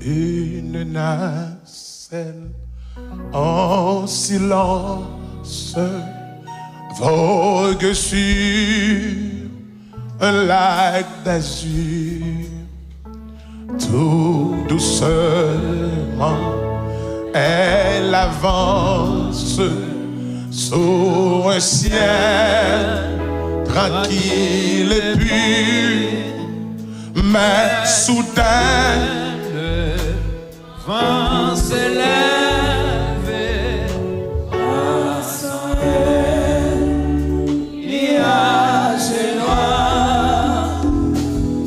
Une nacelle en silence vogue sur un lac d'azur. Tout doucement, elle avance sur un ciel tranquille et pur, mais soudain le vent s'élève à son aile, nuages noirs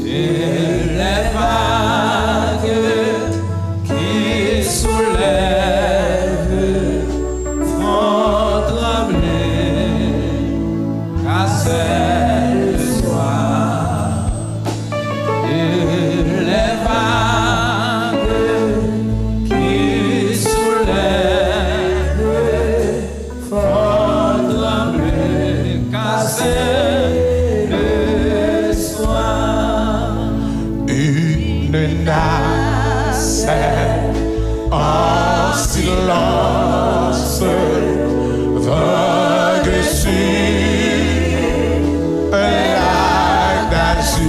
et les vagues qui soulèvent font trembler casser le soir et les vagues qui soulèvent font trembler casser le soir. une nacelle en silence vogue sur un lac d'azur.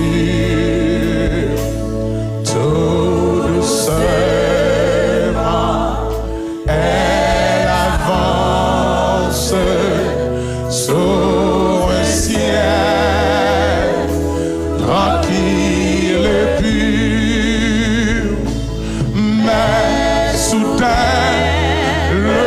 Tout doucement, elle avance sur un ciel tranquille et pur, mais soudain le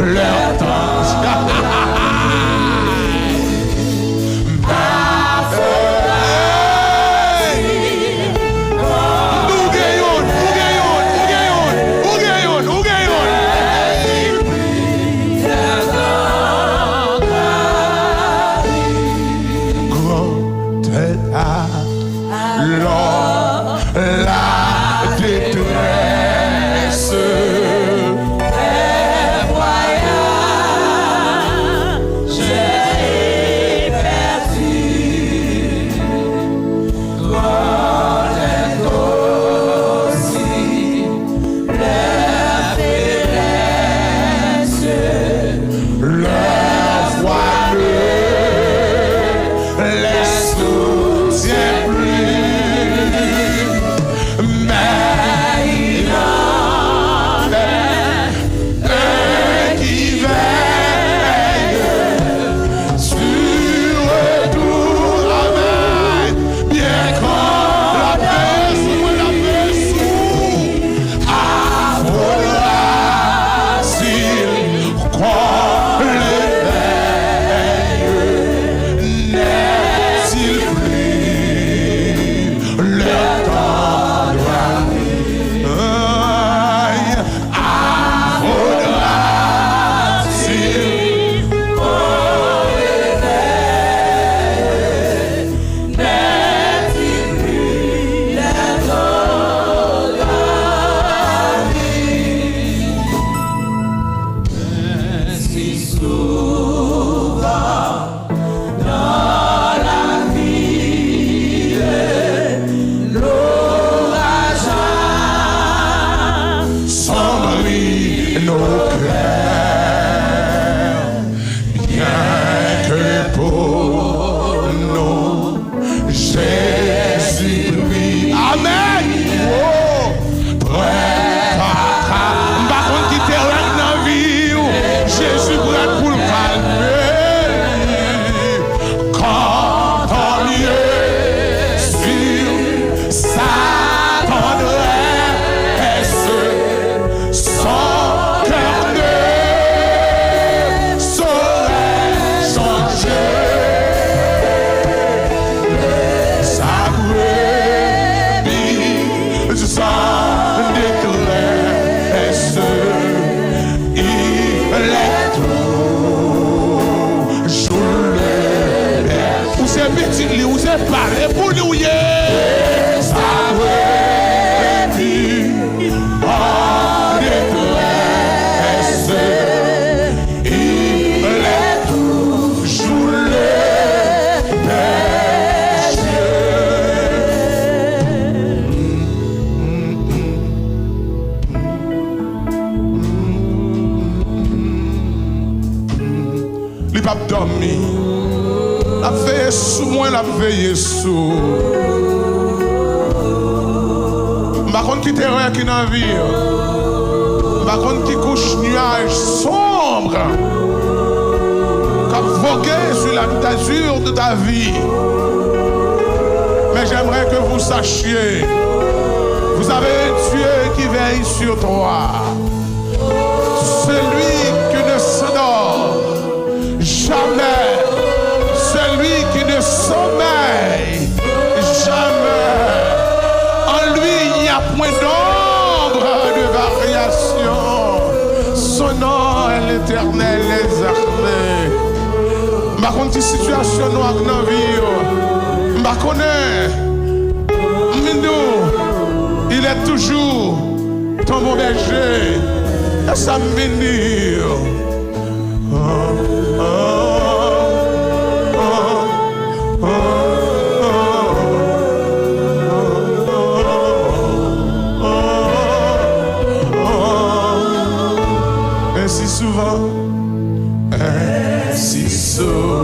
leur temps. La veille sous moi, la veille sous. Par contre, qui terre qui dans la vie. Par contre, qui couche nuage sombre. Qui voguer sur l'habitation de ta vie. Mais j'aimerais que vous sachiez, vous avez un Dieu qui veille sur toi. Celui qui ne s'endort jamais. Celui qui ne sommeille jamais. En lui, il n'y a point d'ombre de variation. Son nom est l'Éternel, les armées. Par contre, une situation noire dans la vie, je connais. Il est toujours ton bon berger. Et ça me bénit. Ainsi souvent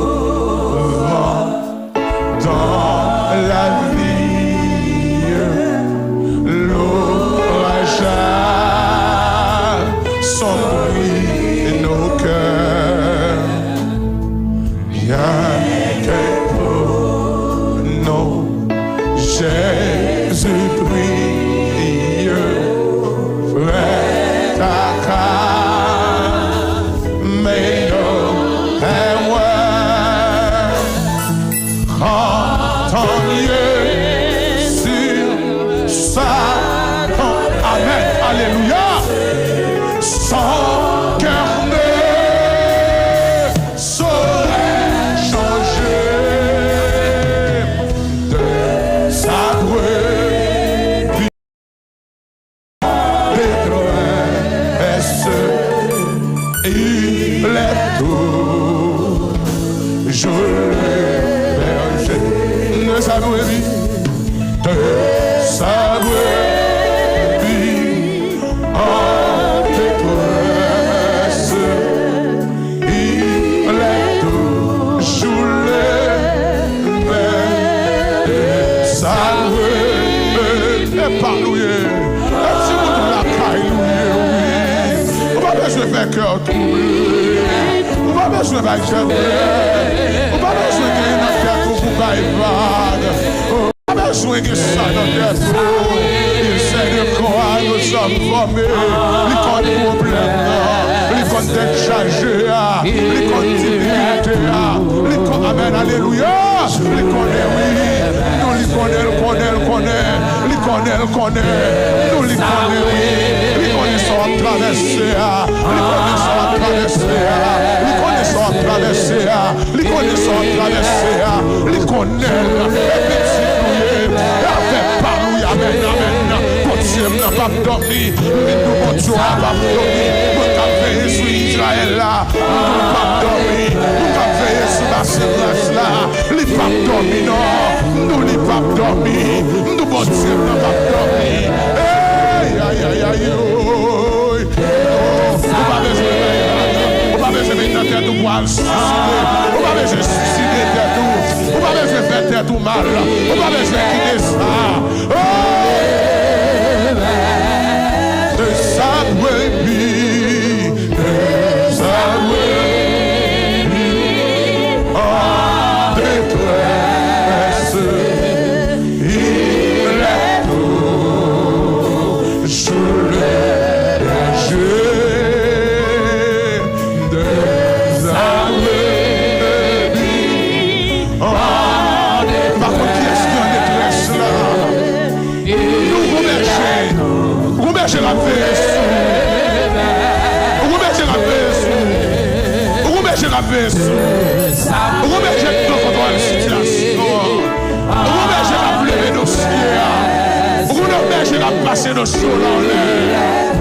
dans la vie, l'orage s'ennuie nos cœurs. Bien que pour nous, Jésus brille, frère ta car. Il est toujours le berger de sa brebis, de sa brebis en détresse. Il est toujours le berger de sa brebis. Épargné, si vous la caille, on va besoin de faire cœur troublé. On va besoin de faire cœur troublé. On va besoin de faire affaire pour vous caille vague. On va besoin de ça dans tête. Il sait de quoi nous sommes formés. Il connaît le problème. Il connaît d'être chargé. Il connaît difficulté. Il connaît, amen, alléluia. Il connaît, oui. Nous le connaît. Il connaît. Nous le connaît, oui. Il connaît son traversée. Il connaît son traversée. Il connaît son traversée. Il connaît son traversée. Il connaît. Et petit nous avec parole, amen. Dieu n'a pas dormi. Nous montons à pas dormi. Nous avons veillé sur Israël là. Nous pas dormi. Nous avons veillé sur la séquence là. Nous pas dormi non. Nous ne pas dormi. Nous bon Dieu n'a pas dormi. Aïe. On va besoin de mettre tête tout pour suicider. On va besoin de suicider tête tout. On va besoin de faire tête tout mal. On va besoin de quitter ça. The sun will be, en détresse. Il est toujours le berger des aveugles. Par contre, qui est-ce qui est en détresse là? Nous remercions la paix. Remerciez la paix. Remerciez tout contre la situation. Remerciez la pleine de dossier. Remerciez la passer de sous dans l'air.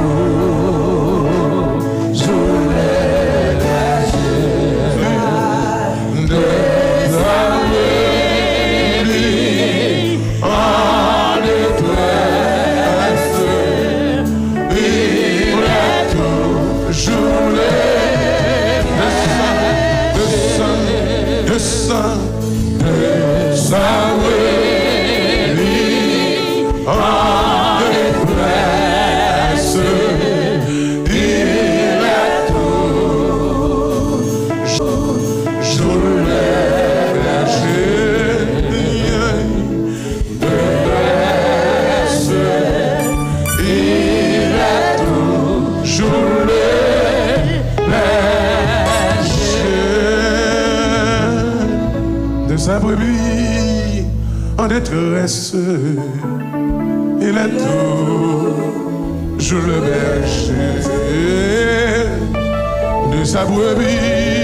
Sa brebis en détresse, il est toujours le berger de sa brebis.